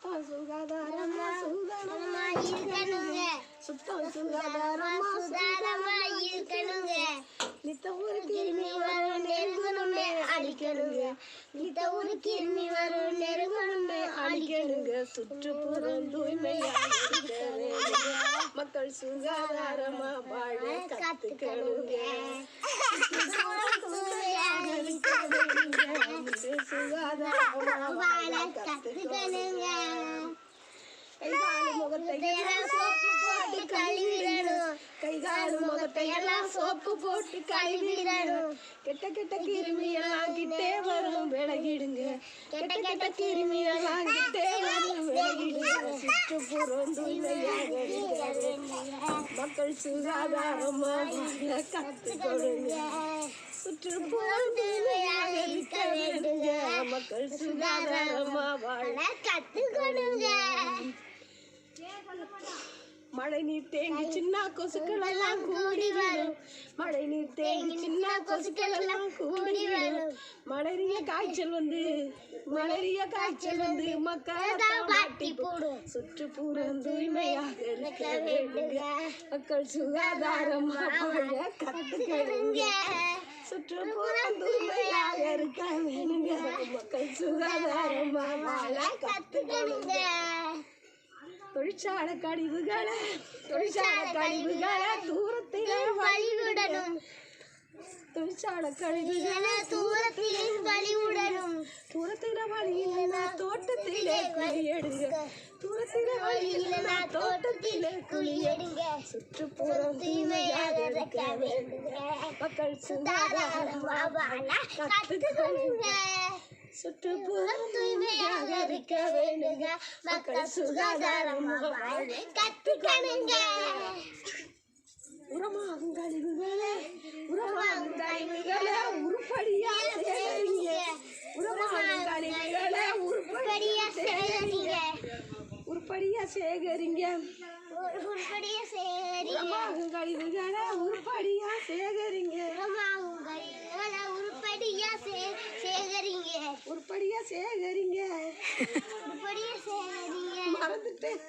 சுத்தம் சுகாதாரமா சுகாதாரமா இருக்கணுங்க. சுத்தம் சுகாதாரமா சுகாதாரமா இருக்கணுங்க. நித்த ஒரு கிருமி வரும் நெருங்கணுமே அழிக்கணுங்க. நித்த ஒரு கிருமி வரும் நெருங்கணுமே அழிக்கணுங்க. சுற்றுப்புறம் தூய்மையாக இருக்க வேண்டுங்க. மக்கள் சுகாதாரமா வாழ கத்துக்கணுங்க. சுகாதாரமா வாழ கத்துக்கணுங்க. கைகாலு முகத்தை எல்லாம் சோப்பு போட்டு கழுவிடணும். கைகாலு முகத்தை எல்லாம் சோப்பு போட்டு கழுவிடணும். கெட்ட கெட்ட கிருமி எல்லாம் கிட்டே வரும் விலகிடுங்க. கெட்ட கெட்ட கிருமி எல்லாம் கிட்டே வரும் விலகிடுங்க. சுற்றுப்புறம் தூய்மையாக இருக்க வேண்டுங்க. மக்கள் சுகாதாரமா வாழ கத்துக்கணுங்க. சுற்றுப்புறம் தூய்மையாக இருக்க வேண்டுங்க. மக்கள் சுகாதாரமா வாழ கத்துக்கணுங்க. மழை நீர் தேங்கி சின்ன கொசுக்கள் எல்லாம் கூடி வரும். மழை நீர் தேங்கி சின்ன கொசுக்கள் எல்லாம் கூடி வரும். மலேரியா காய்ச்சல் வந்து மக்களை பாட்டி போடும். சுற்றுப்புறம் தூய்மையாக இருக்க வேண்டுங்க. மக்கள் சுகாதாரமா வாழ கத்துக்கணுங்க. சுற்றுப்புறம் தூய்மையாக இருக்க வேண்டுங்க. மக்கள் சுகாதாரமா வாழ கத்துக்கணுங்க. தொழிற்சாலை கழிவுகளை தூரத்திலே வழிவிடணும். தொழிற்சாலை கழிவுகளை தூரத்திலே வழிவிடணும். தூரத்தில வழி இல்லைன்னா தோட்டத்திலே குளியெடுங்க. தூரத்தில வழி இல்லைன்னா தோட்டத்திலே குளியெடுங்க. சுற்றுப்புறம் தூய்மையாக இருக்க வேண்டுங்க. மக்கள் சுகாதாரமா வாழ கத்துக்கணுங்க. சுற்றுப்புறம் தூய்மையாக இருக்க வேண்டுங்க. மக்கள் சுகாதாரமா வாழ கத்துக்கணுங்க. உரமாகும் கழிவுகளை உருப்படியா சேகரிங்க. உரமாகும் கழிவுகளை உருப்படியா சேகரிங்க. உரமாகும் கழிவுகளை உருப்படியா சேகரிங்க. மறந்துட்டேன்.